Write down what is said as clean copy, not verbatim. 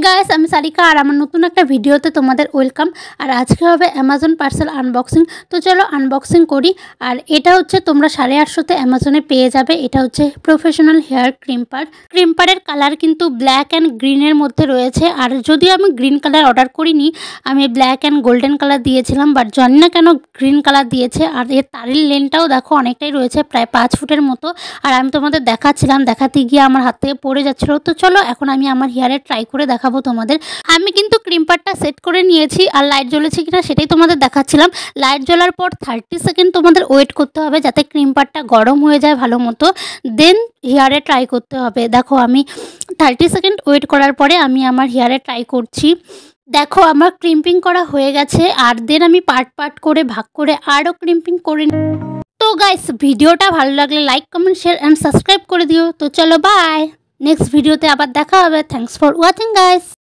Guys, আমি সারিকা আর আমার নতুন একটা ভিডিওতে তোমাদের ওয়েলকাম। আর আজকে হবে অ্যামাজন পার্সেল আনবক্সিং। তো চলো আনবক্সিং করি। আর এটা হচ্ছে তোমরা 850-তে অ্যামাজনে পেয়ে যাবে। এটা হচ্ছে প্রফেশনাল হেয়ার ক্রিম্পার। ক্রিম্পারের কালার কিন্তু ব্ল্যাক অ্যান্ড গ্রিনের মধ্যে রয়েছে। আর যদিও আমি গ্রিন কালার অর্ডার করিনি, আমি ব্ল্যাক অ্যান্ড গোল্ডেন কালার দিয়েছিলাম, বাট জানি না কেন গ্রিন কালার দিয়েছে। আর এর তারের লেনটাও দেখো অনেকটাই রয়েছে, প্রায় 5 ফুটের মতো। আর আমি তোমাদের দেখাচ্ছিলাম, দেখাতে গিয়ে আমার হাত থেকে পড়ে যাচ্ছিলো। তো চলো এখন আমি আমার হেয়ারে ট্রাই করে দেখাবো তোমাদের। আমি কিন্তু ক্রিম্পারটা সেট করে নিয়েছি, আর লাইট জ্বলেছে কিনা সেটাই তোমাদের দেখাচ্ছিলাম। লাইট জ্বলার পর 30 সেকেন্ড তোমাদের ওয়েট করতে হবে যাতে ক্রিম্পারটা গরম হয়ে যায় ভালো মতো, দেন হেয়ারে ট্রাই করতে হবে। দেখো আমি 30 সেকেন্ড ওয়েট করার পরে আমি আমার হেয়ারে ট্রাই করছি। দেখো আমার ক্রিম্পিং করা হয়ে গেছে, আর দেন আমি পার্ট পার্ট করে ভাগ করে আরও ক্রিম্পিং করে। তো গাইস, ভিডিওটা ভালো লাগলে like, comment, share and subscribe করে দিও। তো চলো বাই, নেক্সট ভিডিওতে আবার দেখা হবে। Thanks for watching guys.